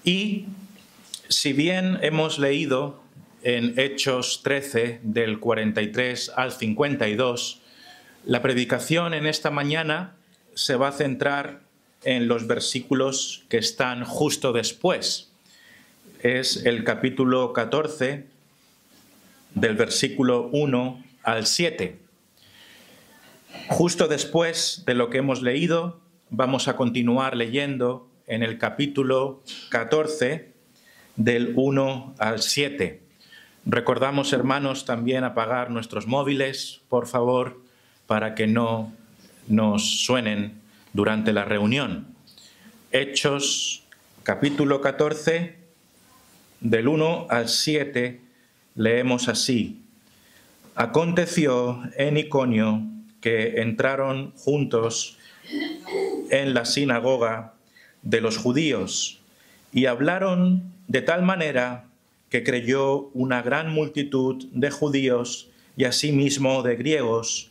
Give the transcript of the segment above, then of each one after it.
Y si bien hemos leído en Hechos 13, del 43 al 52, la predicación en esta mañana se va a centrar en los versículos que están justo después. Es el capítulo 14, del versículo 1 al 7. Justo después de lo que hemos leído, vamos a continuar leyendo en el capítulo 14, del 1 al 7. Recordamos, hermanos, también apagar nuestros móviles, por favor, para que no nos suenen durante la reunión. Hechos, capítulo 14, del 1 al 7, leemos así. Aconteció en Iconio que entraron juntos en la sinagoga de los judíos y hablaron de tal manera que creyó una gran multitud de judíos y asimismo de griegos.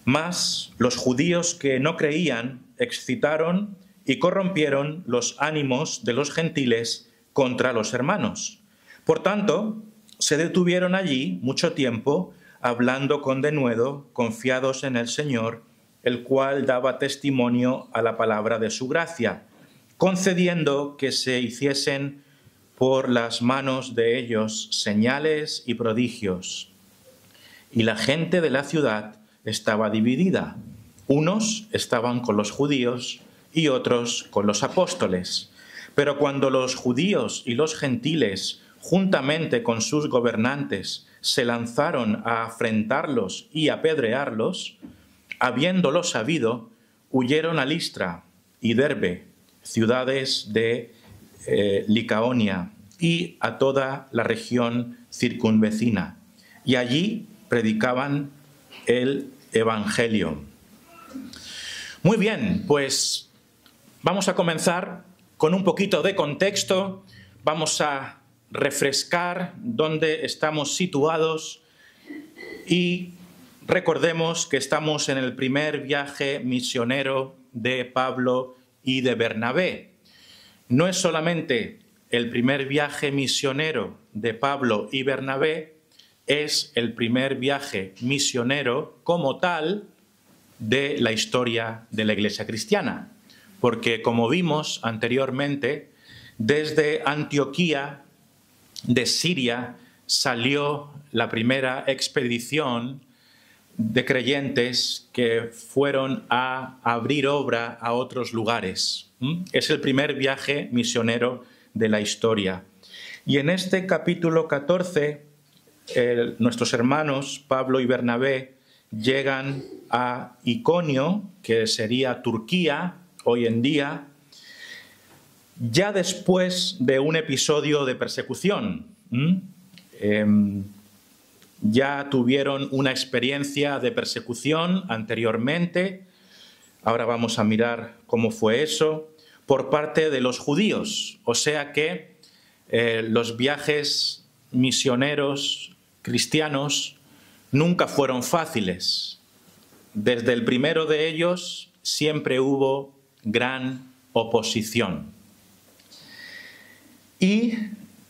Mas los judíos que no creían excitaron y corrompieron los ánimos de los gentiles contra los hermanos. Por tanto, se detuvieron allí mucho tiempo, hablando con denuedo, confiados en el Señor, el cual daba testimonio a la palabra de su gracia, concediendo que se hiciesen por las manos de ellos señales y prodigios. Y la gente de la ciudad estaba dividida. Unos estaban con los judíos y otros con los apóstoles. Pero cuando los judíos y los gentiles, juntamente con sus gobernantes, se lanzaron a afrentarlos y apedrearlos, habiéndolo sabido, huyeron a Listra y Derbe, ciudades de Licaonia, y a toda la región circunvecina. Y allí predicaban el Evangelio. Muy bien, pues vamos a comenzar con un poquito de contexto. Vamos a refrescar dónde estamos situados y recordemos que estamos en el primer viaje misionero de Pablo y de Bernabé. No es solamente el primer viaje misionero de Pablo y Bernabé, es el primer viaje misionero como tal de la historia de la Iglesia cristiana. Porque, como vimos anteriormente, desde Antioquía de Siria salió la primera expedición de creyentes que fueron a abrir obra a otros lugares. Es el primer viaje misionero de la historia. Y en este capítulo 14, nuestros hermanos Pablo y Bernabé llegan a Iconio, que sería Turquía hoy en día, ya después de un episodio de persecución. Ya tuvieron una experiencia de persecución anteriormente. Ahora vamos a mirar cómo fue eso por parte de los judíos. O sea que los viajes misioneros cristianos nunca fueron fáciles. Desde el primero de ellos siempre hubo gran oposición. Y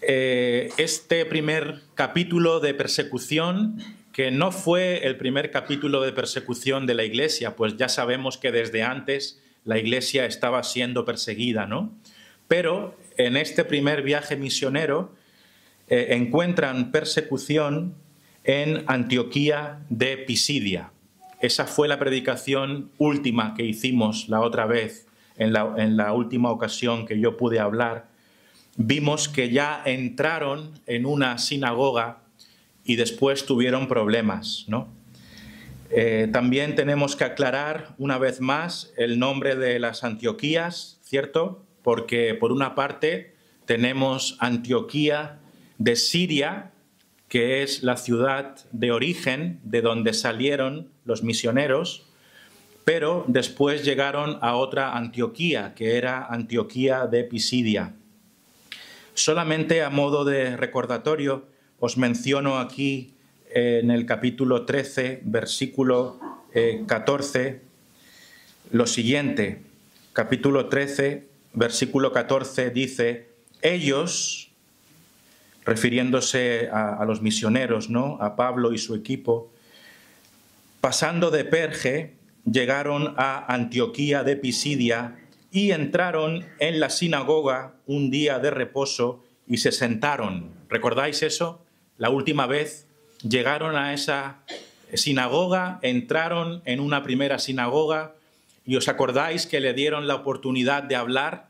este primer capítulo de persecución, que no fue el primer capítulo de persecución de la Iglesia, pues ya sabemos que desde antes la Iglesia estaba siendo perseguida, ¿no? Pero en este primer viaje misionero encuentran persecución en Antioquía de Pisidia. Esa fue la predicación última que hicimos la otra vez, en la última ocasión que yo pude hablar. Vimos que ya entraron en una sinagoga y después tuvieron problemas, ¿no? También tenemos que aclarar una vez más el nombre de las Antioquías, ¿cierto? Porque por una parte tenemos Antioquía de Siria, que es la ciudad de origen de donde salieron los misioneros, pero después llegaron a otra Antioquía, que era Antioquía de Pisidia. Solamente a modo de recordatorio, os menciono aquí en el capítulo 13, versículo 14, lo siguiente. Capítulo 13, versículo 14 dice: ellos, refiriéndose a los misioneros, ¿no?, a Pablo y su equipo, pasando de Perge, llegaron a Antioquía de Pisidia y entraron en la sinagoga un día de reposo y se sentaron. ¿Recordáis eso? La última vez llegaron a esa sinagoga, entraron en una primera sinagoga y os acordáis que le dieron la oportunidad de hablar,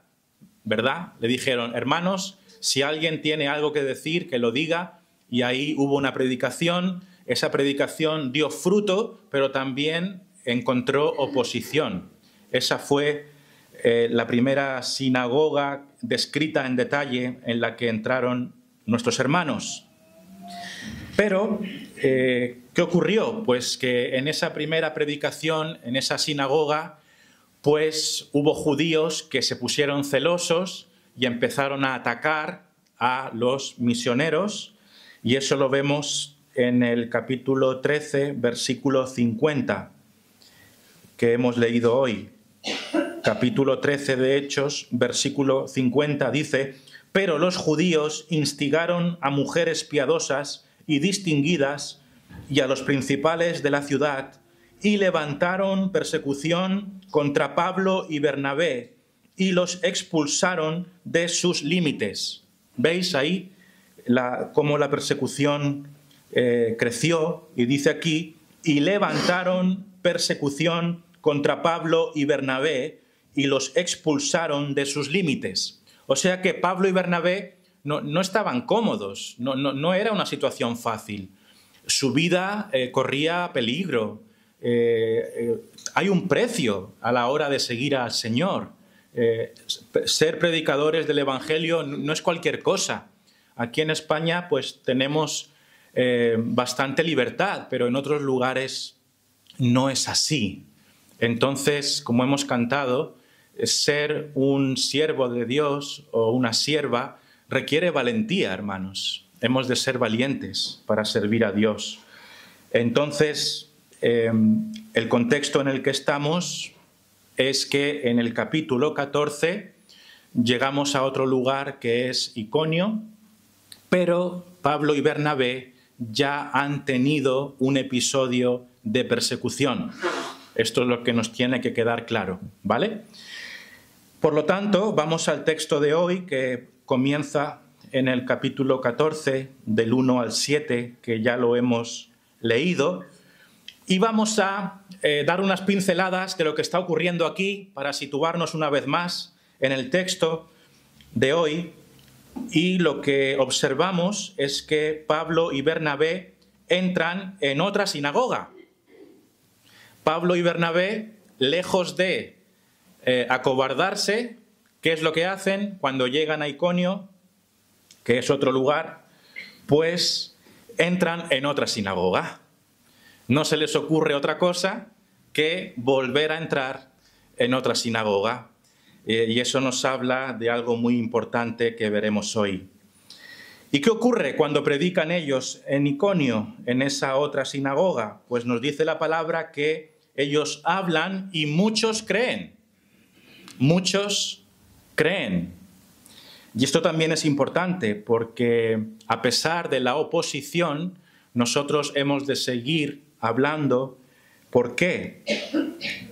¿verdad? Le dijeron, hermanos, si alguien tiene algo que decir, que lo diga, y ahí hubo una predicación. Esa predicación dio fruto, pero también encontró oposición. Esa fue la primera sinagoga descrita en detalle en la que entraron nuestros hermanos. Pero, ¿qué ocurrió? Pues que en esa primera predicación, en esa sinagoga, pues hubo judíos que se pusieron celosos y empezaron a atacar a los misioneros, y eso lo vemos en el capítulo 13, versículo 50, que hemos leído hoy. Capítulo 13 de Hechos, versículo 50, dice: «Pero los judíos instigaron a mujeres piadosas y distinguidas y a los principales de la ciudad, y levantaron persecución contra Pablo y Bernabé, y los expulsaron de sus límites». ¿Veis ahí cómo la persecución creció? Y dice aquí, y levantaron persecución contra Pablo y Bernabé, y los expulsaron de sus límites. O sea que Pablo y Bernabé no estaban cómodos, no era una situación fácil. Su vida corría peligro. Hay un precio a la hora de seguir al Señor. Ser predicadores del Evangelio no es cualquier cosa. Aquí en España pues tenemos bastante libertad, pero en otros lugares no es así. Entonces, como hemos cantado, ser un siervo de Dios o una sierva requiere valentía, hermanos. Hemos de ser valientes para servir a Dios. Entonces, el contexto en el que estamos es que en el capítulo 14 llegamos a otro lugar que es Iconio, pero Pablo y Bernabé ya han tenido un episodio de persecución. Esto es lo que nos tiene que quedar claro, ¿vale? Por lo tanto, vamos al texto de hoy, que comienza en el capítulo 14, del 1 al 7, que ya lo hemos leído, y vamos a dar unas pinceladas de lo que está ocurriendo aquí para situarnos una vez más en el texto de hoy. Y lo que observamos es que Pablo y Bernabé entran en otra sinagoga. Pablo y Bernabé, lejos de acobardarse, ¿qué es lo que hacen cuando llegan a Iconio, que es otro lugar? Pues entran en otra sinagoga. No se les ocurre otra cosa que volver a entrar en otra sinagoga. Y eso nos habla de algo muy importante que veremos hoy. ¿Y qué ocurre cuando predican ellos en Iconio, en esa otra sinagoga? Pues nos dice la palabra que ellos hablan y muchos creen. Muchos creen. Y esto también es importante porque a pesar de la oposición, nosotros hemos de seguir hablando. ¿Por qué?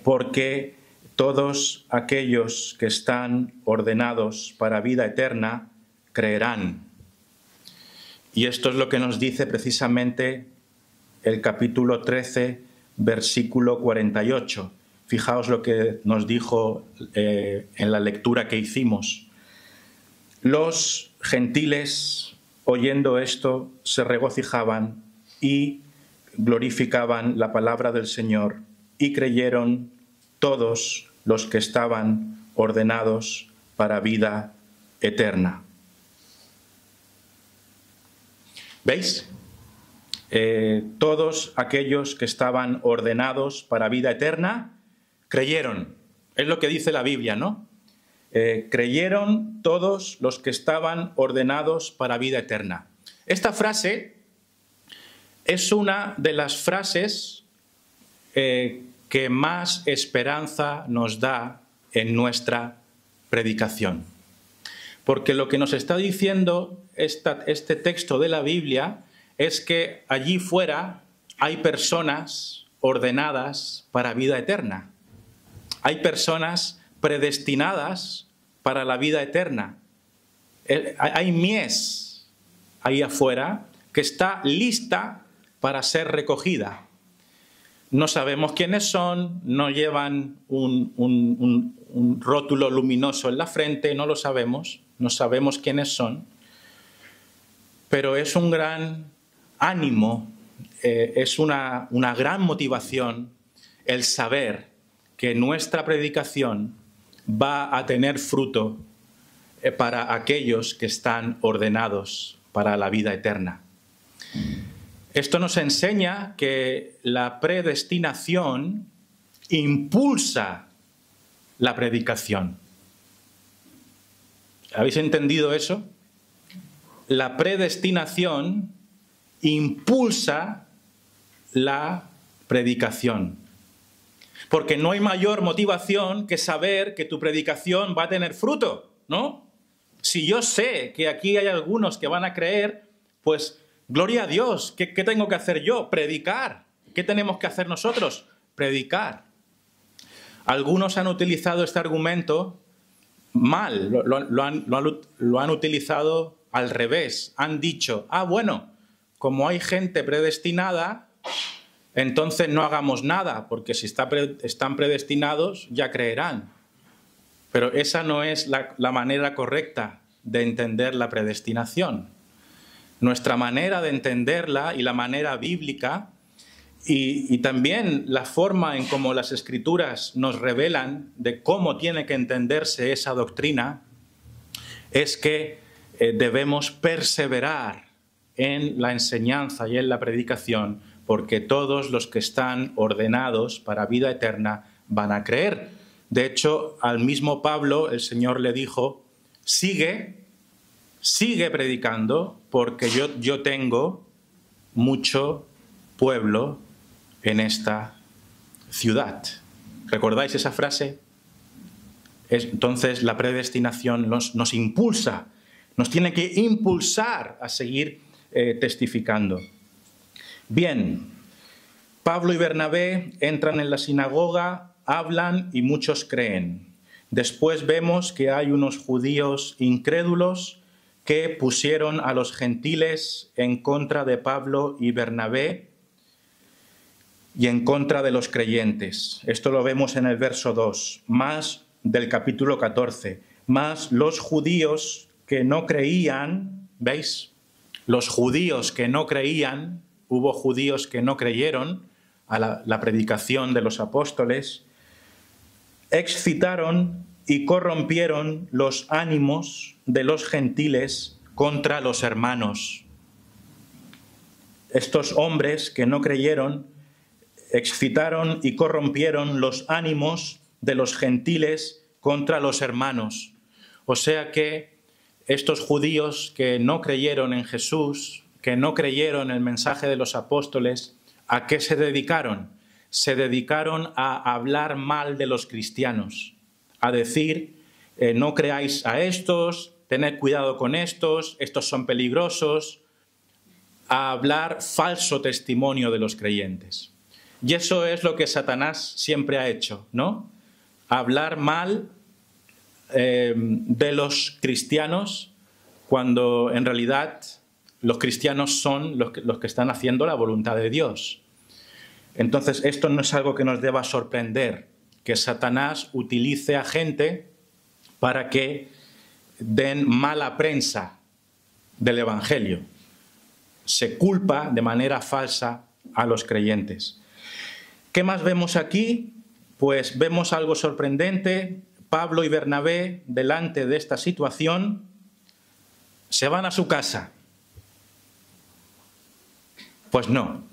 Porque todos aquellos que están ordenados para vida eterna creerán. Y esto es lo que nos dice precisamente el capítulo 13, versículo 48. Fijaos lo que nos dijo en la lectura que hicimos. Los gentiles, oyendo esto, se regocijaban y glorificaban la palabra del Señor, y creyeron todos los que estaban ordenados para vida eterna. ¿Veis? Todos aquellos que estaban ordenados para vida eterna creyeron. Es lo que dice la Biblia, ¿no? Creyeron todos los que estaban ordenados para vida eterna. Esta frase es una de las frases que más esperanza nos da en nuestra predicación. Porque lo que nos está diciendo este texto de la Biblia es que allí fuera hay personas ordenadas para vida eterna. Hay personas predestinadas para la vida eterna. Hay mies ahí afuera que está lista para ser recogida. No sabemos quiénes son, no llevan un rótulo luminoso en la frente, no lo sabemos, no sabemos quiénes son, pero es un gran ánimo, es una gran motivación el saber que nuestra predicación va a tener fruto para aquellos que están ordenados para la vida eterna. Esto nos enseña que la predestinación impulsa la predicación. ¿Habéis entendido eso? La predestinación impulsa la predicación. Porque no hay mayor motivación que saber que tu predicación va a tener fruto, ¿no? Si yo sé que aquí hay algunos que van a creer, pues gloria a Dios. ¿Qué tengo que hacer yo? Predicar. ¿Qué tenemos que hacer nosotros? Predicar. Algunos han utilizado este argumento mal, lo han utilizado al revés. Han dicho, bueno, como hay gente predestinada, entonces no hagamos nada, porque si están predestinados ya creerán. Pero esa no es la manera correcta de entender la predestinación. Nuestra manera de entenderla y la manera bíblica y también la forma en cómo las Escrituras nos revelan de cómo tiene que entenderse esa doctrina es que debemos perseverar en la enseñanza y en la predicación, porque todos los que están ordenados para vida eterna van a creer. De hecho, al mismo Pablo el Señor le dijo, sigue predicando, porque yo tengo mucho pueblo en esta ciudad. ¿Recordáis esa frase? Entonces la predestinación nos impulsa, nos tiene que impulsar a seguir testificando. Bien, Pablo y Bernabé entran en la sinagoga, hablan y muchos creen. Después vemos que hay unos judíos incrédulos que pusieron a los gentiles en contra de Pablo y Bernabé y en contra de los creyentes. Esto lo vemos en el verso 2, más del capítulo 14. Más los judíos que no creían, ¿veis? Los judíos que no creían, hubo judíos que no creyeron a la predicación de los apóstoles, excitaron y corrompieron los ánimos de los gentiles contra los hermanos. Estos hombres que no creyeron excitaron y corrompieron los ánimos de los gentiles contra los hermanos. O sea que estos judíos que no creyeron en Jesús, que no creyeron en el mensaje de los apóstoles, ¿a qué se dedicaron? Se dedicaron a hablar mal de los cristianos, a decir, no creáis a estos, tened cuidado con estos son peligrosos, a hablar falso testimonio de los creyentes. Y eso es lo que Satanás siempre ha hecho, ¿no? Hablar mal de los cristianos cuando en realidad los cristianos son los que están haciendo la voluntad de Dios. Entonces, esto no es algo que nos deba sorprender, que Satanás utilice a gente para que den mala prensa del Evangelio. Se culpa de manera falsa a los creyentes. ¿Qué más vemos aquí? Pues vemos algo sorprendente. Pablo y Bernabé, delante de esta situación, se van a su casa. Pues no.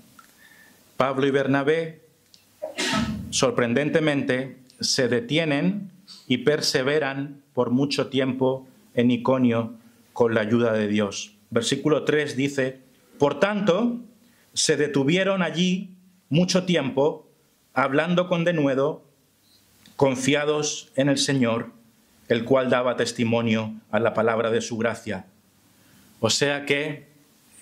Pablo y Bernabé, sorprendentemente, se detienen y perseveran por mucho tiempo en Iconio con la ayuda de Dios. Versículo 3 dice, por tanto, se detuvieron allí mucho tiempo, hablando con denuedo, confiados en el Señor el cual daba testimonio a la palabra de su gracia. O sea que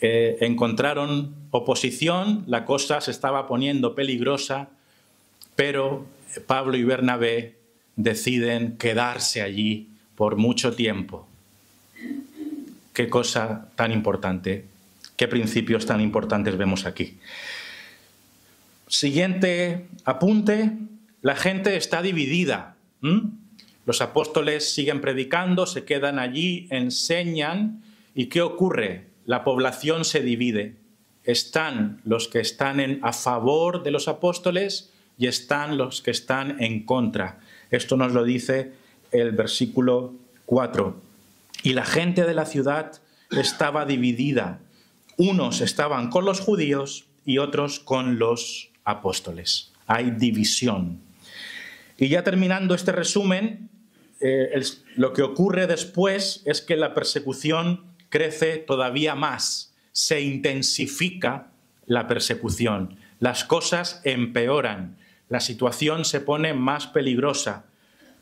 encontraron oposición, la cosa se estaba poniendo peligrosa, pero Pablo y Bernabé deciden quedarse allí por mucho tiempo. Qué cosa tan importante, qué principios tan importantes vemos aquí. Siguiente apunte, la gente está dividida. Los apóstoles siguen predicando, se quedan allí, enseñan. ¿Y qué ocurre? La población se divide. Están los que están a favor de los apóstoles y están los que están en contra. Esto nos lo dice el versículo 4. Y la gente de la ciudad estaba dividida. Unos estaban con los judíos y otros con los apóstoles. Hay división. Y ya terminando este resumen, lo que ocurre después es que la persecución crece todavía más, se intensifica la persecución, las cosas empeoran, la situación se pone más peligrosa,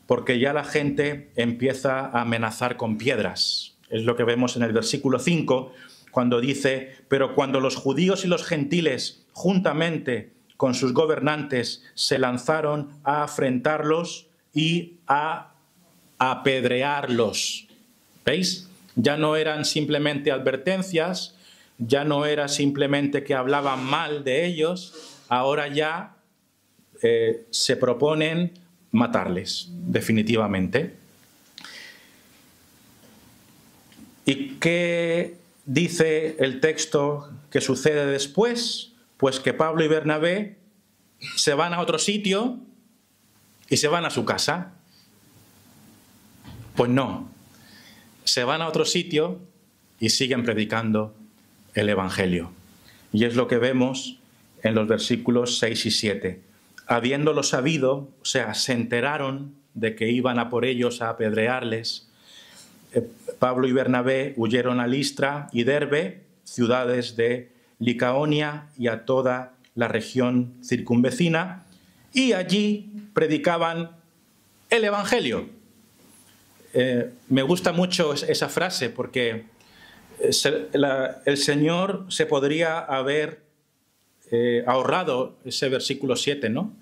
porque ya la gente empieza a amenazar con piedras. Es lo que vemos en el versículo 5, cuando dice: pero cuando los judíos y los gentiles, juntamente con sus gobernantes, se lanzaron a afrentarlos y a apedrearlos. ¿Veis? Ya no eran simplemente advertencias, ya no era simplemente que hablaban mal de ellos, ahora ya se proponen matarles, definitivamente. ¿Y qué dice el texto que sucede después? Pues que Pablo y Bernabé se van a otro sitio y se van a su casa. Pues no, se van a otro sitio y siguen predicando el Evangelio. Y es lo que vemos en los versículos 6 y 7. Habiéndolo sabido, o sea, se enteraron de que iban a por ellos a apedrearles, Pablo y Bernabé huyeron a Listra y Derbe, ciudades de Licaonia y a toda la región circunvecina, y allí predicaban el Evangelio. Me gusta mucho esa frase porque el Señor se podría haber ahorrado ese versículo 7, ¿no?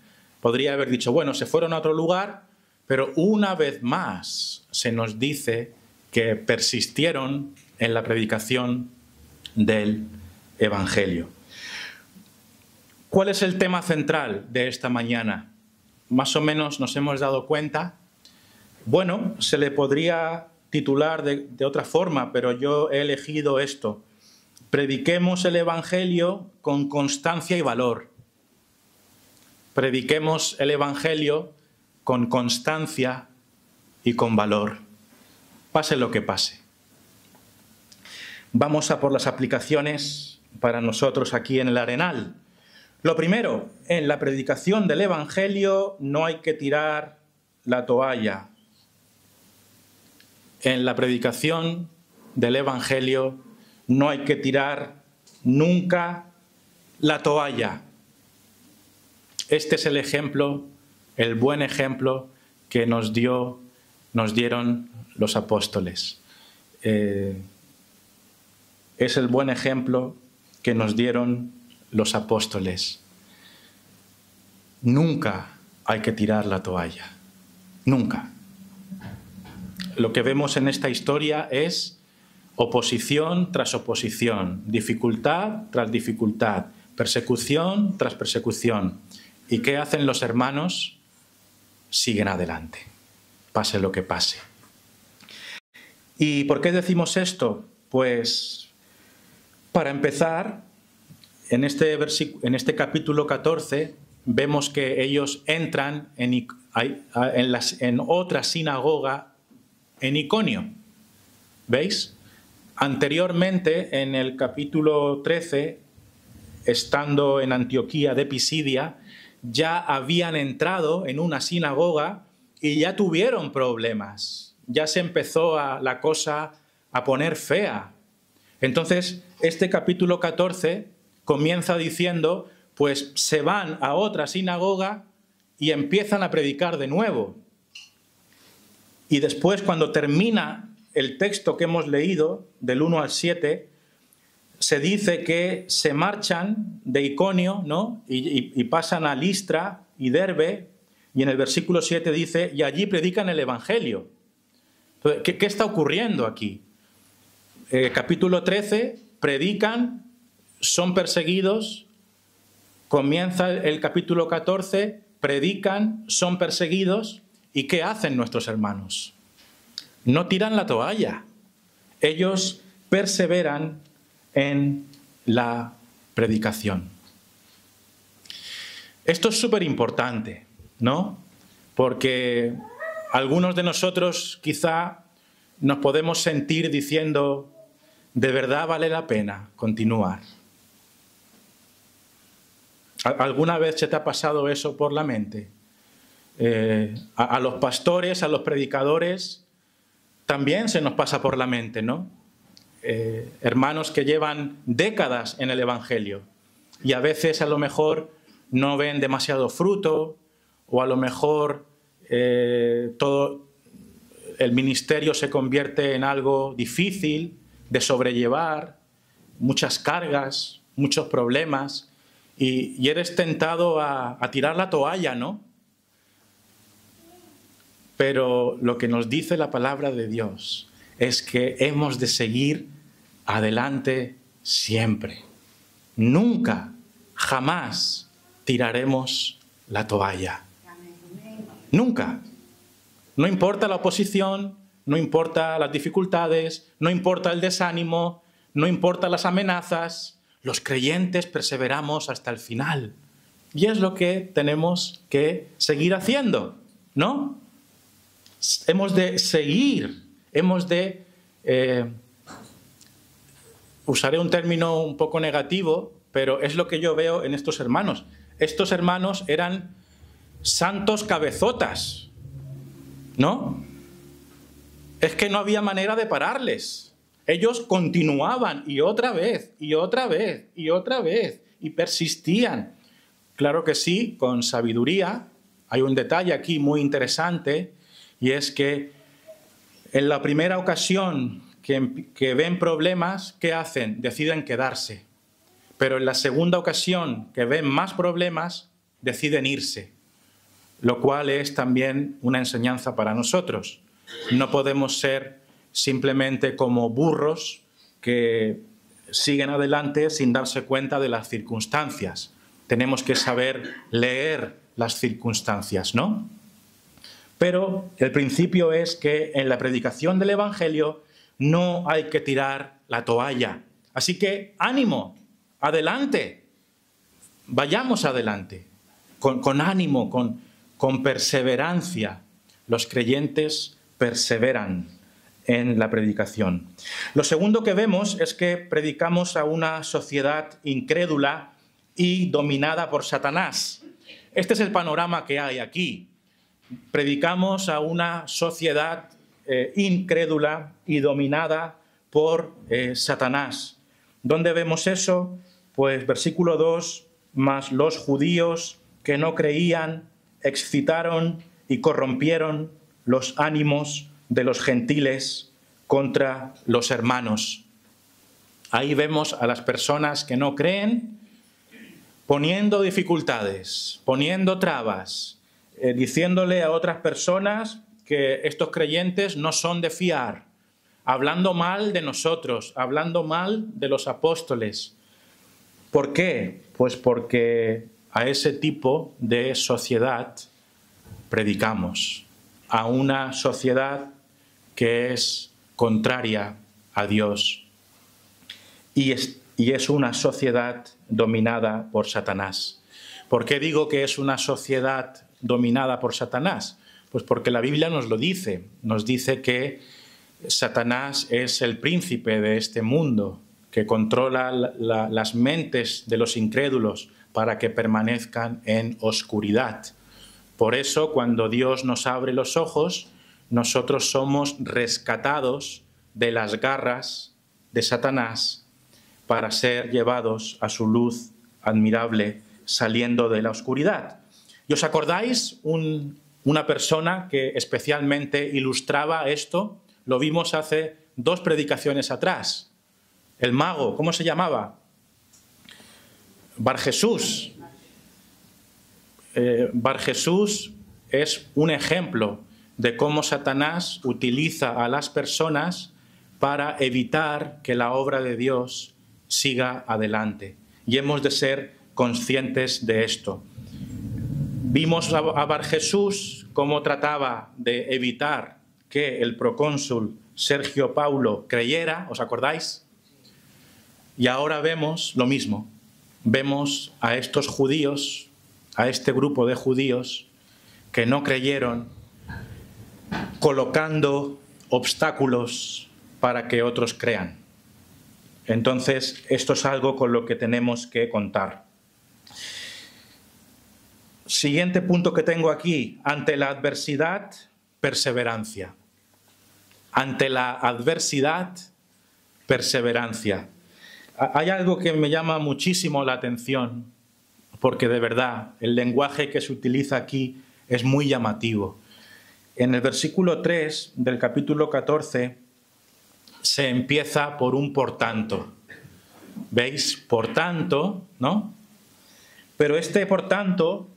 Podría haber dicho, bueno, se fueron a otro lugar, pero una vez más se nos dice que persistieron en la predicación del Evangelio. ¿Cuál es el tema central de esta mañana? Más o menos nos hemos dado cuenta. Bueno, se le podría titular de otra forma, pero yo he elegido esto. Prediquemos el Evangelio con constancia y valor. Prediquemos el Evangelio con constancia y con valor. Pase lo que pase. Vamos a por las aplicaciones para nosotros aquí en el Arenal. Lo primero, en la predicación del Evangelio no hay que tirar la toalla. En la predicación del Evangelio no hay que tirar nunca la toalla. Este es el ejemplo, el buen ejemplo que nos dieron los apóstoles. Es el buen ejemplo que nos dieron los apóstoles. Nunca hay que tirar la toalla. Nunca. Lo que vemos en esta historia es oposición tras oposición, dificultad tras dificultad, persecución tras persecución. ¿Y qué hacen los hermanos? Siguen adelante, pase lo que pase. ¿Y por qué decimos esto? Pues, para empezar, en este capítulo 14 vemos que ellos entran en otra sinagoga en Iconio. ¿Veis? Anteriormente, en el capítulo 13, estando en Antioquía de Pisidia, ya habían entrado en una sinagoga y ya tuvieron problemas. Ya se empezó la cosa a poner fea. Entonces, este capítulo 14 comienza diciendo, pues se van a otra sinagoga y empiezan a predicar de nuevo. Y después, cuando termina el texto que hemos leído, del 1 al 7, se dice que se marchan de Iconio, ¿no? y pasan a Listra y Derbe, y en el versículo 7 dice, y allí predican el Evangelio. Entonces, ¿qué está ocurriendo aquí? Capítulo 13, predican, son perseguidos. Comienza el capítulo 14, predican, son perseguidos. ¿Y qué hacen nuestros hermanos? No tiran la toalla. Ellos perseveran en la predicación. Esto es súper importante, ¿no? Porque algunos de nosotros quizá nos podemos sentir diciendo, ¿de verdad vale la pena continuar? ¿Alguna vez se te ha pasado eso por la mente? A los pastores, a los predicadores, también se nos pasa por la mente, ¿no? Hermanos que llevan décadas en el Evangelio y a veces a lo mejor no ven demasiado fruto o a lo mejor todo el ministerio se convierte en algo difícil de sobrellevar, muchas cargas, muchos problemas y eres tentado a tirar la toalla, ¿no? Pero lo que nos dice la palabra de Dios es que hemos de seguir adelante siempre. Nunca, jamás tiraremos la toalla. Nunca. No importa la oposición, no importa las dificultades, no importa el desánimo, no importa las amenazas, los creyentes perseveramos hasta el final. Y es lo que tenemos que seguir haciendo, ¿no? Hemos de seguir, hemos de... usaré un término un poco negativo, pero es lo que yo veo en estos hermanos. Estos hermanos eran santos cabezotas, ¿no? Es que no había manera de pararles. Ellos continuaban y otra vez, y otra vez, y otra vez, y persistían. Claro que sí, con sabiduría. Hay un detalle aquí muy interesante, y es que en la primera ocasión que ven problemas, ¿qué hacen? Deciden quedarse. Pero en la segunda ocasión que ven más problemas, deciden irse. Lo cual es también una enseñanza para nosotros. No podemos ser simplemente como burros que siguen adelante sin darse cuenta de las circunstancias. Tenemos que saber leer las circunstancias, ¿no? Pero el principio es que en la predicación del Evangelio no hay que tirar la toalla. Así que ánimo, adelante, vayamos adelante, con ánimo, con perseverancia. Los creyentes perseveran en la predicación. Lo segundo que vemos es que predicamos a una sociedad incrédula y dominada por Satanás. Este es el panorama que hay aquí. Predicamos a una sociedad incrédula y dominada por Satanás. ¿Dónde vemos eso? Pues versículo 2, mas los judíos que no creían excitaron y corrompieron los ánimos de los gentiles contra los hermanos. Ahí vemos a las personas que no creen poniendo dificultades, poniendo trabas, diciéndole a otras personas que estos creyentes no son de fiar, hablando mal de nosotros, hablando mal de los apóstoles. ¿Por qué? Pues porque a ese tipo de sociedad predicamos, a una sociedad que es contraria a Dios y es una sociedad dominada por Satanás. ¿Por qué digo que es una sociedad dominada por Satanás? Pues porque la Biblia nos lo dice. Nos dice que Satanás es el príncipe de este mundo, que controla las mentes de los incrédulos para que permanezcan en oscuridad. Por eso, cuando Dios nos abre los ojos, nosotros somos rescatados de las garras de Satanás para ser llevados a su luz admirable saliendo de la oscuridad. ¿Y os acordáis un una persona que especialmente ilustraba esto. Lo vimos hace 2 predicaciones atrás. El mago, ¿cómo se llamaba? Barjesús. Barjesús es un ejemplo de cómo Satanás utiliza a las personas para evitar que la obra de Dios siga adelante. Y hemos de ser conscientes de esto. Vimos a Barjesús cómo trataba de evitar que el procónsul Sergio Paulo creyera, ¿os acordáis? Y ahora vemos lo mismo. Vemos a estos judíos, a este grupo de judíos que no creyeron, colocando obstáculos para que otros crean. Entonces, esto es algo con lo que tenemos que contar. Siguiente punto que tengo aquí. Ante la adversidad, perseverancia. Ante la adversidad, perseverancia. Hay algo que me llama muchísimo la atención, porque de verdad el lenguaje que se utiliza aquí es muy llamativo. En el versículo 3 del capítulo 14 se empieza por un por tanto. ¿Veis? Por tanto, ¿no? Pero este por tanto,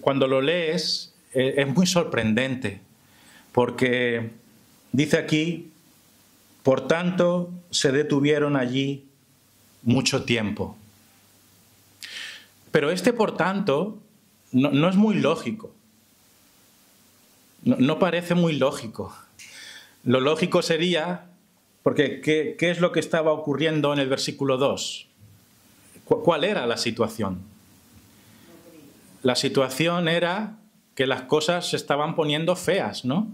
cuando lo lees, es muy sorprendente, porque dice aquí, por tanto se detuvieron allí mucho tiempo. Pero este por tanto no es muy lógico. No parece muy lógico. Lo lógico sería, porque ¿qué es lo que estaba ocurriendo en el versículo 2? ¿Cuál era la situación? La situación era que las cosas se estaban poniendo feas, ¿no?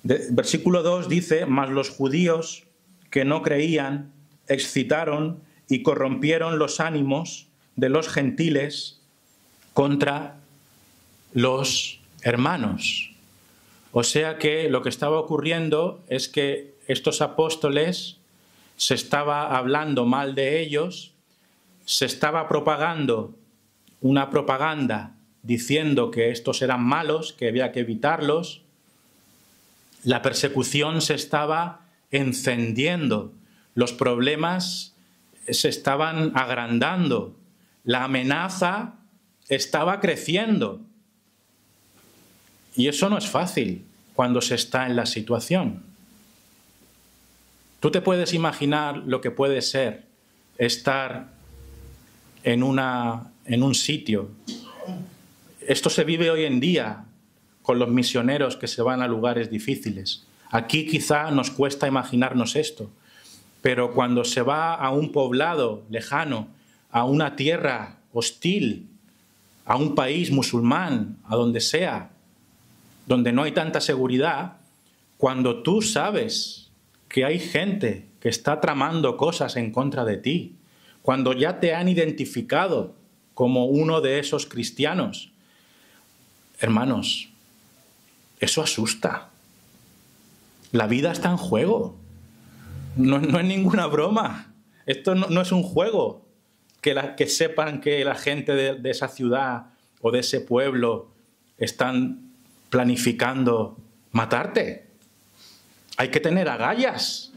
Versículo 2 dice, mas los judíos que no creían excitaron y corrompieron los ánimos de los gentiles contra los hermanos. O sea que lo que estaba ocurriendo es que estos apóstoles se estaba hablando mal de ellos, se estaba propagando una propaganda diciendo que estos eran malos, que había que evitarlos. La persecución se estaba encendiendo, los problemas se estaban agrandando, la amenaza estaba creciendo. Y eso no es fácil cuando se está en la situación. Tú te puedes imaginar lo que puede ser estar en un sitio. Esto se vive hoy en día con los misioneros que se van a lugares difíciles. Aquí quizá nos cuesta imaginarnos esto, pero cuando se va a un poblado lejano, a una tierra hostil, a un país musulmán, a donde sea, donde no hay tanta seguridad, cuando tú sabes que hay gente que está tramando cosas en contra de ti, cuando ya te han identificado como uno de esos cristianos, hermanos, eso asusta. La vida está en juego. No es ninguna broma. Esto no es un juego. Que sepan que la gente de esa ciudad o de ese pueblo están planificando matarte. Hay que tener agallas.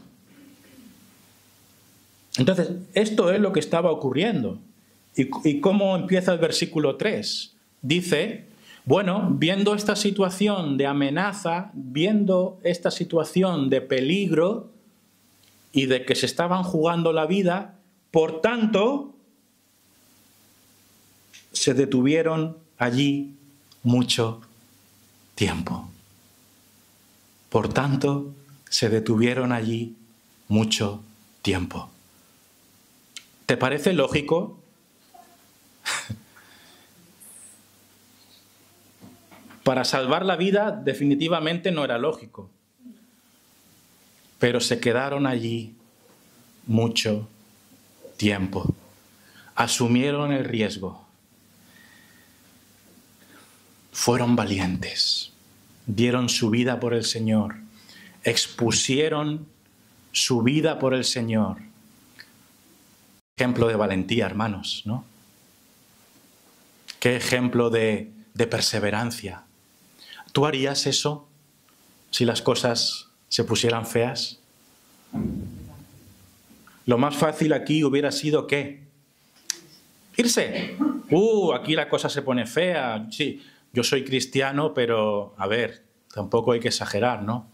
Entonces, esto es lo que estaba ocurriendo. ¿Y cómo empieza el versículo 3? Dice, bueno, viendo esta situación de amenaza, viendo esta situación de peligro y de que se estaban jugando la vida, por tanto, se detuvieron allí mucho tiempo. Por tanto, se detuvieron allí mucho tiempo. ¿Te parece lógico? Para salvar la vida definitivamente no era lógico. Pero se quedaron allí mucho tiempo. Asumieron el riesgo. Fueron valientes. Dieron su vida por el Señor. Expusieron su vida por el Señor. Ejemplo de valentía, hermanos, ¿no? Qué ejemplo de de perseverancia. ¿Tú harías eso si las cosas se pusieran feas? Lo más fácil aquí hubiera sido ¿qué? Irse. Aquí la cosa se pone fea. Sí, yo soy cristiano, pero a ver, tampoco hay que exagerar, ¿no?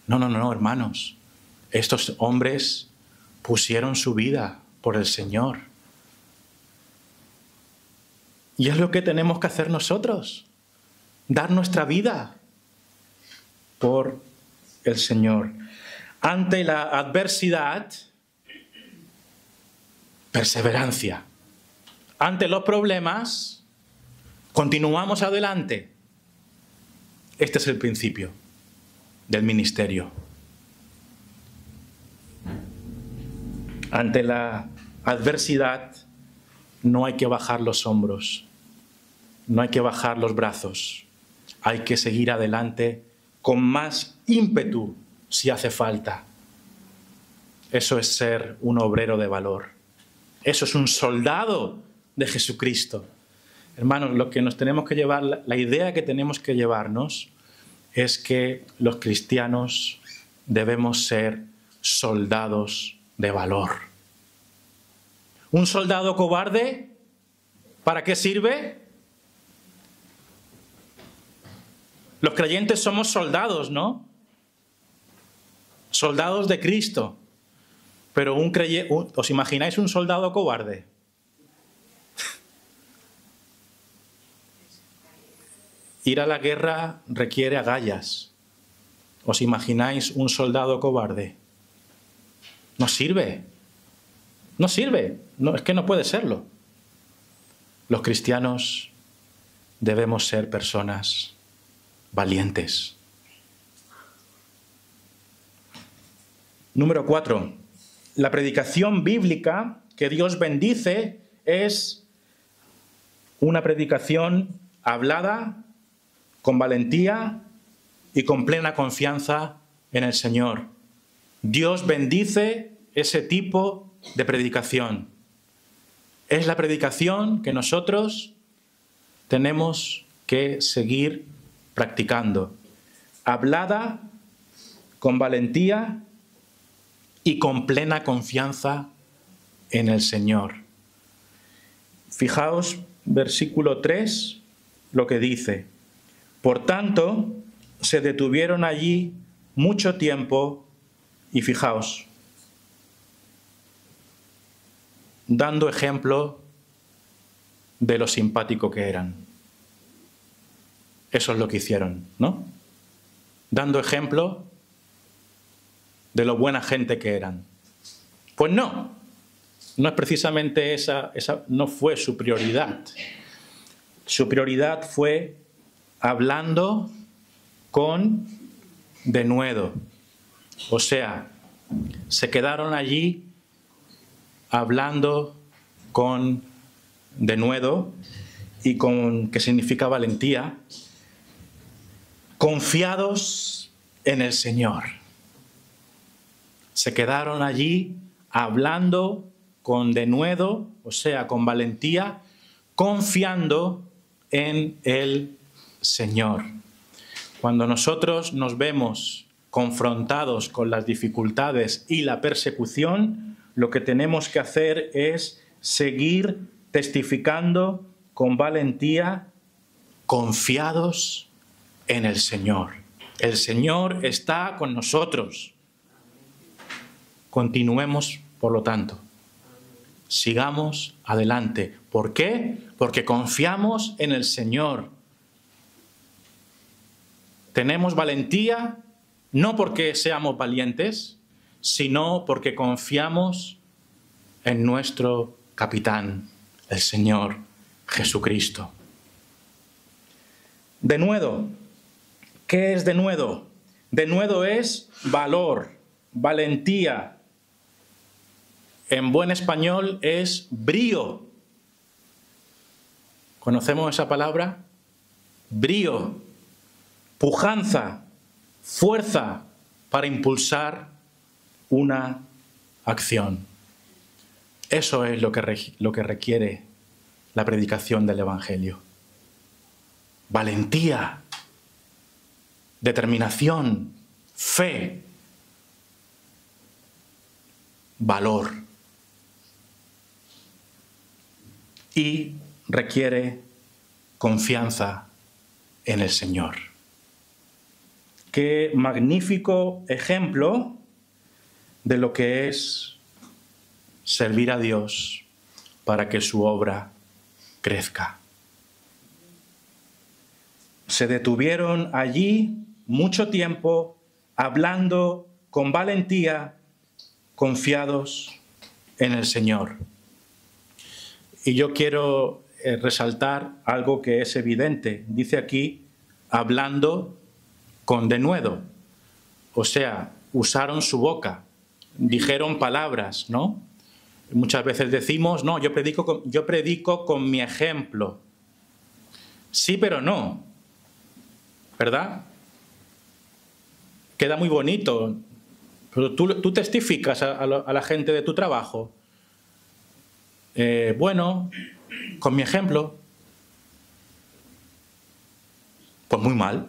No, hermanos. Estos hombres pusieron su vida por el Señor. Y es lo que tenemos que hacer nosotros. Dar nuestra vida por el Señor. Ante la adversidad, perseverancia. Ante los problemas, continuamos adelante. Este es el principio del ministerio. Ante la adversidad, no hay que bajar los hombros, no hay que bajar los brazos. Hay que seguir adelante con más ímpetu si hace falta. Eso es ser un obrero de valor. Eso es un soldado de Jesucristo. Hermanos, lo que nos tenemos que llevar, la idea que tenemos que llevarnos es que los cristianos debemos ser soldados de valor. ¿Un soldado cobarde? ¿Para qué sirve? Los creyentes somos soldados, ¿no? Soldados de Cristo. Pero ¿os imagináis un soldado cobarde? Ir a la guerra requiere agallas. ¿Os imagináis un soldado cobarde? No sirve. No sirve. No, es que no puede serlo. Los cristianos debemos ser personas valientes. Número 4. La predicación bíblica que Dios bendice es una predicación hablada con valentía y con plena confianza en el Señor. Dios bendice ese tipo de predicación. Es la predicación que nosotros tenemos que seguir practicando. Hablada con valentía y con plena confianza en el Señor. Fijaos, versículo 3, lo que dice. Por tanto, se detuvieron allí mucho tiempo y fijaos, dando ejemplo de lo simpático que eran. Eso es lo que hicieron, ¿no? Dando ejemplo de lo buena gente que eran. Pues no es precisamente esa no fue su prioridad. Su prioridad fue hablando con denuedo. O sea, se quedaron allí hablando con denuedo y con, que significa valentía, confiados en el Señor. Se quedaron allí hablando con denuedo, o sea, con valentía, confiando en el Señor. Cuando nosotros nos vemos confrontados con las dificultades y la persecución, lo que tenemos que hacer es seguir testificando con valentía, confiados en el Señor. El Señor está con nosotros. Continuemos, por lo tanto. Sigamos adelante. ¿Por qué? Porque confiamos en el Señor. Tenemos valentía no porque seamos valientes, sino porque confiamos en nuestro capitán, el Señor Jesucristo. Denuedo. ¿Qué es denuedo? Denuedo es valor, valentía. En buen español es brío. ¿Conocemos esa palabra? Brío, pujanza, fuerza para impulsar una acción. Eso es lo que requiere la predicación del Evangelio. valentía, determinación, fe, valor. Y requiere confianza en el Señor. Qué magnífico ejemplo de lo que es servir a Dios para que su obra crezca. Se detuvieron allí mucho tiempo hablando con valentía, confiados en el Señor. Y yo quiero resaltar algo que es evidente. Dice aquí, hablando con denuedo. O sea, usaron su boca, dijeron palabras, ¿no? Muchas veces decimos, no, yo predico con mi ejemplo. Sí, pero no, ¿verdad? Queda muy bonito, pero tú testificas a la gente de tu trabajo. Bueno, con mi ejemplo, pues muy mal.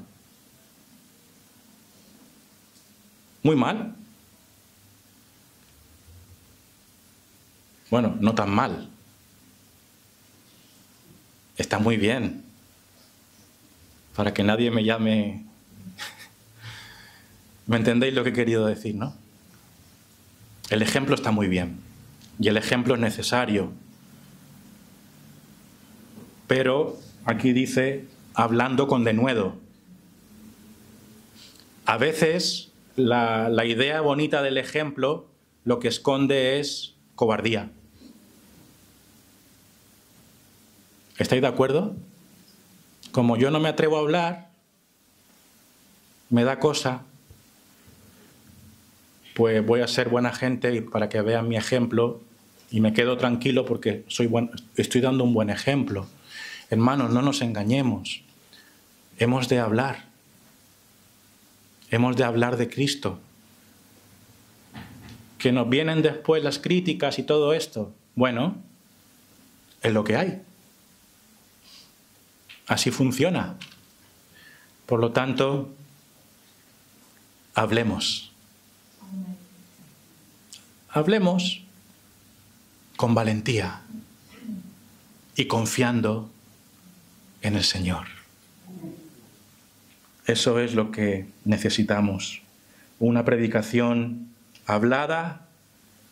Muy mal. Bueno, no tan mal. Está muy bien. Para que nadie me llame... ¿Me entendéis lo que he querido decir, no? El ejemplo está muy bien. Y el ejemplo es necesario. Pero aquí dice, hablando con denuedo. A veces la idea bonita del ejemplo lo que esconde es cobardía. ¿Estáis de acuerdo? Como yo no me atrevo a hablar, me da cosa, pues voy a ser buena gente para que vean mi ejemplo y me quedo tranquilo porque estoy dando un buen ejemplo. Hermanos, no nos engañemos. Hemos de hablar. Hemos de hablar de Cristo. Que nos vienen después las críticas y todo esto. Bueno, es lo que hay. Así funciona. Por lo tanto, hablemos. Hablemos con valentía y confiando en el Señor. Eso es lo que necesitamos. Una predicación hablada,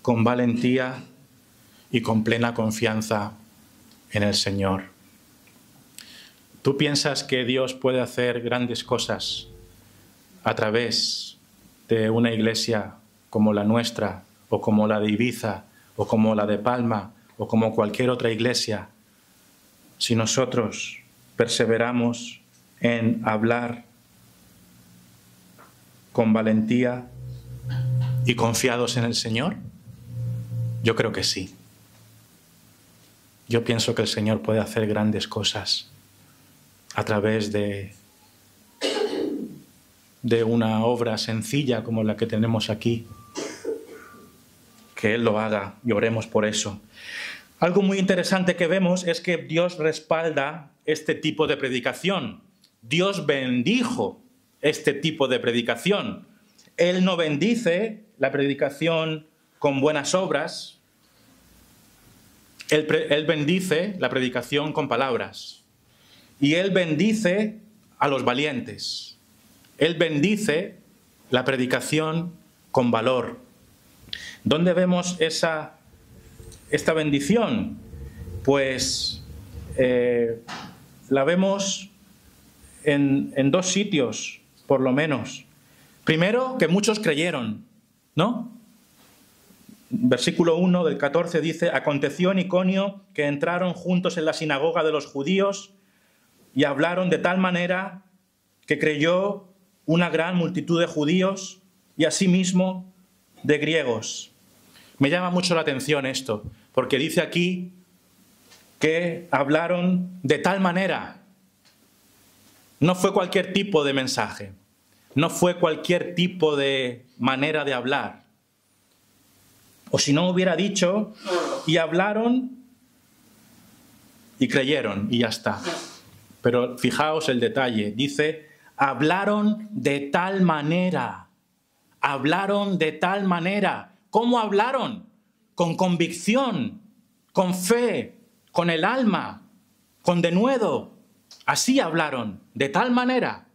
con valentía y con plena confianza en el Señor. ¿Tú piensas que Dios puede hacer grandes cosas a través de una iglesia como la nuestra, o como la de Ibiza, o como la de Palma, o como cualquier otra iglesia, si nosotros perseveramos en hablar con valentía y confiados en el Señor? Yo creo que sí. Yo pienso que el Señor puede hacer grandes cosas a través de una obra sencilla como la que tenemos aquí. Que Él lo haga y oremos por eso. Algo muy interesante que vemos es que Dios respalda este tipo de predicación. Dios bendijo este tipo de predicación. Él no bendice la predicación con buenas obras. Él bendice la predicación con palabras. Y Él bendice a los valientes. Él bendice la predicación con valor. ¿Dónde vemos esta bendición? Pues la vemos en dos sitios, por lo menos. Primero, que muchos creyeron, ¿no? Versículo 1 del 14 dice, aconteció en Iconio que entraron juntos en la sinagoga de los judíos y hablaron de tal manera que creyó una gran multitud de judíos y asimismo de griegos. Me llama mucho la atención esto, porque dice aquí que hablaron de tal manera. No fue cualquier tipo de mensaje, no fue cualquier tipo de manera de hablar. O si no hubiera dicho, y hablaron y creyeron, y ya está. Pero fijaos el detalle, dice, hablaron de tal manera. Hablaron de tal manera. ¿Cómo hablaron? Con convicción, con fe, con el alma, con denuedo. Así hablaron, de tal manera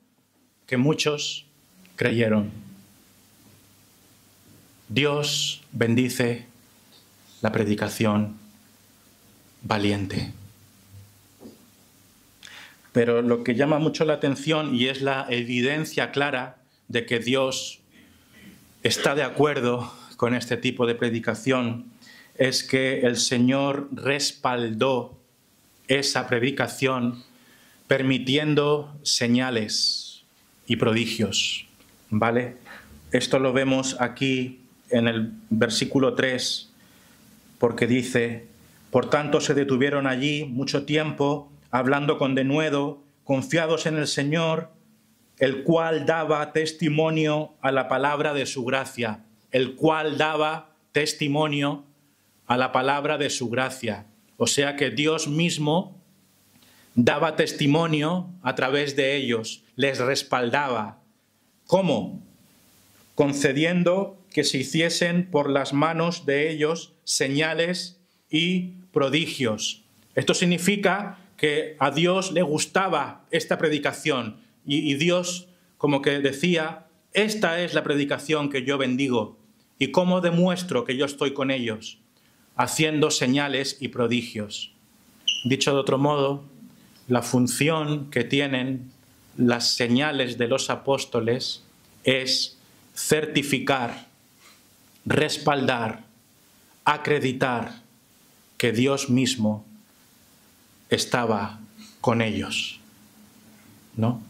que muchos creyeron. Dios bendice la predicación valiente. Pero lo que llama mucho la atención, y es la evidencia clara de que Dios está de acuerdo con este tipo de predicación, es que el Señor respaldó esa predicación permitiendo señales y prodigios, ¿vale? Esto lo vemos aquí en el versículo 3, porque dice, por tanto se detuvieron allí mucho tiempo, hablando con denuedo, confiados en el Señor, el cual daba testimonio a la palabra de su gracia. El cual daba testimonio a la palabra de su gracia. O sea que Dios mismo daba testimonio a través de ellos, les respaldaba. ¿Cómo? Concediendo que se hiciesen por las manos de ellos señales y prodigios. Esto significa que a Dios le gustaba esta predicación y Dios como que decía, esta es la predicación que yo bendigo. ¿Y cómo demuestro que yo estoy con ellos? Haciendo señales y prodigios. Dicho de otro modo, la función que tienen las señales de los apóstoles es certificar, respaldar, acreditar que Dios mismo estaba con ellos, ¿no?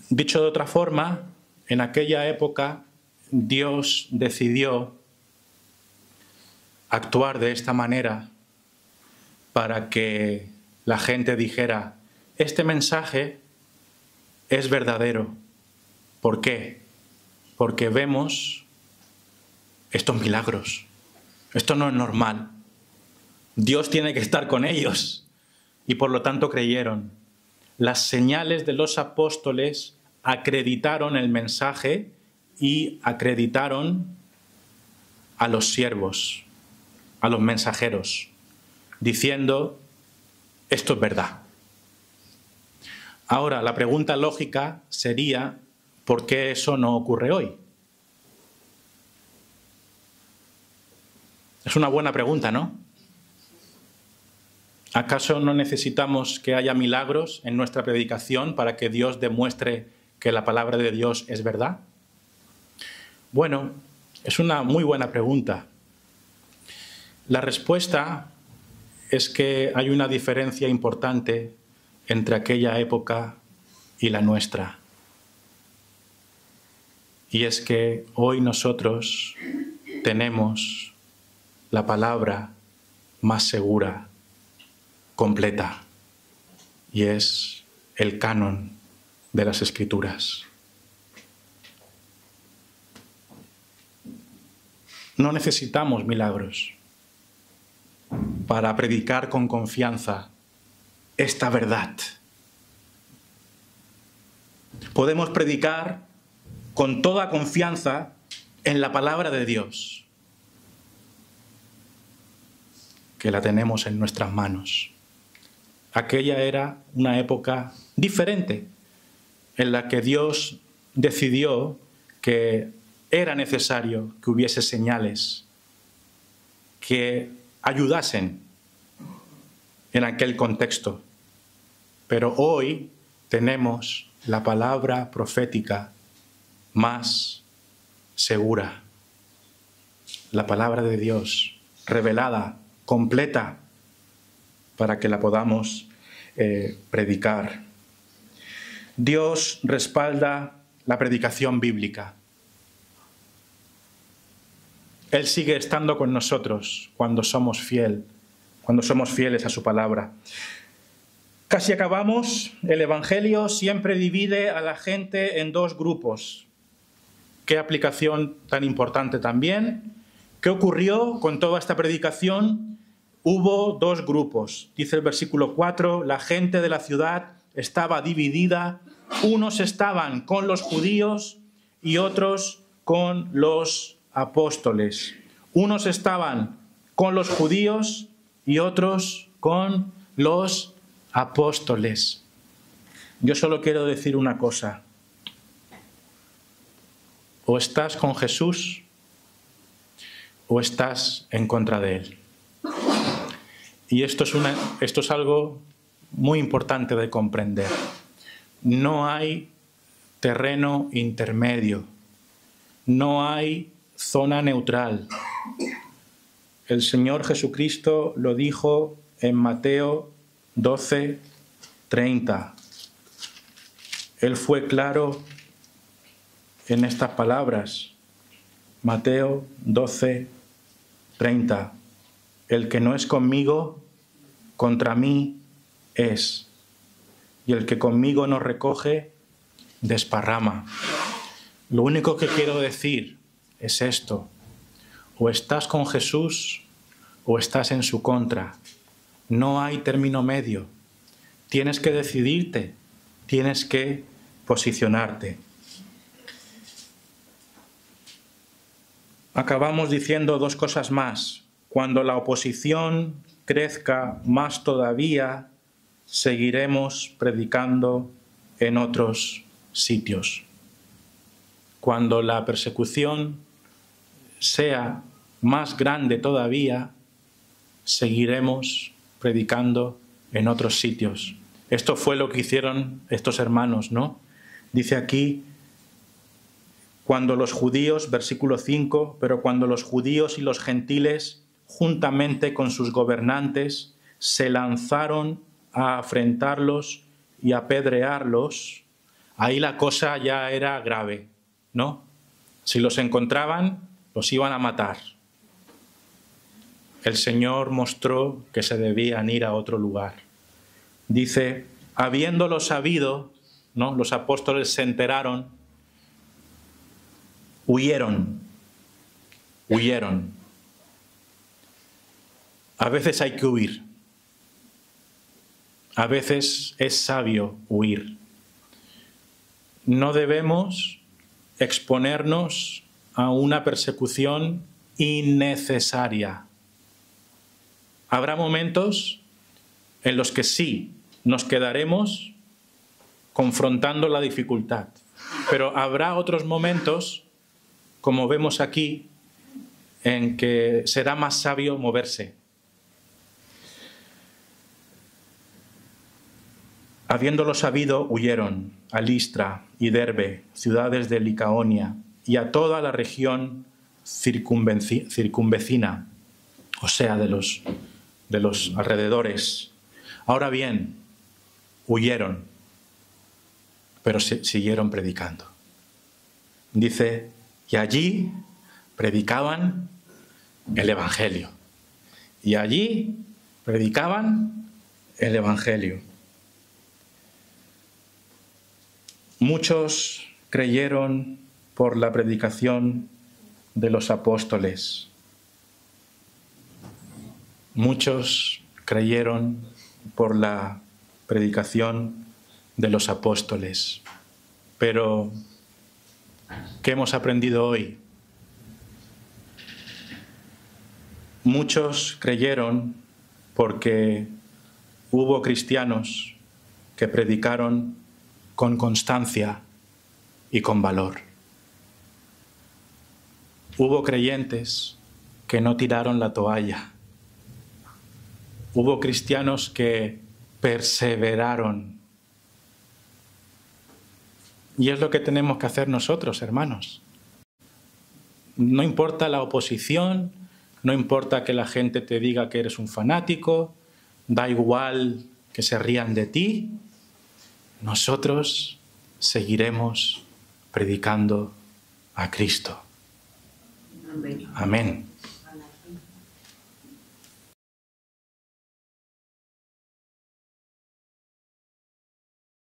Dicho de otra forma, en aquella época Dios decidió actuar de esta manera para que la gente dijera, este mensaje es verdadero. ¿Por qué? Porque vemos estos milagros. Esto no es normal. Dios tiene que estar con ellos. Y por lo tanto creyeron. Las señales de los apóstoles acreditaron el mensaje y acreditaron a los siervos, a los mensajeros, diciendo, esto es verdad. Ahora, la pregunta lógica sería, ¿por qué eso no ocurre hoy? Es una buena pregunta, ¿no? ¿Acaso no necesitamos que haya milagros en nuestra predicación para que Dios demuestre que la palabra de Dios es verdad? Bueno, es una muy buena pregunta. La respuesta es que hay una diferencia importante entre aquella época y la nuestra. Y es que hoy nosotros tenemos la palabra más segura, completa, y es el canon de las Escrituras. No necesitamos milagros para predicar con confianza esta verdad. Podemos predicar con toda confianza en la palabra de Dios, que la tenemos en nuestras manos. Aquella era una época diferente, en la que Dios decidió que era necesario que hubiese señales que ayudasen en aquel contexto. Pero hoy tenemos la palabra profética más segura, la palabra de Dios revelada, completa, para que la podamos predicar. Dios respalda la predicación bíblica. Él sigue estando con nosotros cuando somos fieles a su palabra. Casi acabamos. El Evangelio siempre divide a la gente en dos grupos. Qué aplicación tan importante también. ¿Qué ocurrió con toda esta predicación? hubo dos grupos. Dice el versículo 4, la gente de la ciudad estaba dividida. Unos estaban con los judíos y otros con los apóstoles. Unos estaban con los judíos y otros con los apóstoles. Yo solo quiero decir una cosa. O estás con Jesús o estás en contra de Él. Y esto es algo muy importante de comprender. No hay terreno intermedio. No hay zona neutral. El Señor Jesucristo lo dijo en Mateo 12:30. Él fue claro en estas palabras. Mateo 12:30. El que no es conmigo, contra mí es. Y el que conmigo no recoge, desparrama. Lo único que quiero decir es esto. O estás con Jesús o estás en su contra. No hay término medio. Tienes que decidirte, tienes que posicionarte. Acabamos diciendo dos cosas más. Cuando la oposición crezca más todavía, seguiremos predicando en otros sitios. Cuando la persecución sea más grande todavía, seguiremos predicando en otros sitios. Esto fue lo que hicieron estos hermanos, ¿no? Dice aquí, cuando los judíos, versículo 5, pero cuando los judíos y los gentiles, juntamente con sus gobernantes, se lanzaron a afrentarlos y apedrearlos, ahí la cosa ya era grave, ¿no? Si los encontraban, los iban a matar. El Señor mostró que se debían ir a otro lugar. Dice, habiéndolo sabido, ¿no? Los apóstoles se enteraron, huyeron. A veces hay que huir. A veces es sabio huir. No debemos exponernos a una persecución innecesaria. Habrá momentos en los que sí nos quedaremos confrontando la dificultad, pero habrá otros momentos, como vemos aquí, en que será más sabio moverse. Habiéndolo sabido, huyeron a Listra y Derbe, ciudades de Licaonia, y a toda la región circunvecina, o sea, de los alrededores. Ahora bien, huyeron, pero siguieron predicando. Dice, y allí predicaban el Evangelio. Y allí predicaban el Evangelio. Muchos creyeron por la predicación de los apóstoles. Muchos creyeron por la predicación de los apóstoles. Pero, ¿qué hemos aprendido hoy? Muchos creyeron porque hubo cristianos que predicaron con constancia y con valor. Hubo creyentes que no tiraron la toalla. Hubo cristianos que perseveraron. Y es lo que tenemos que hacer nosotros, hermanos. No importa la oposición, no importa que la gente te diga que eres un fanático, da igual que se rían de ti, nosotros seguiremos predicando a Cristo. Amén.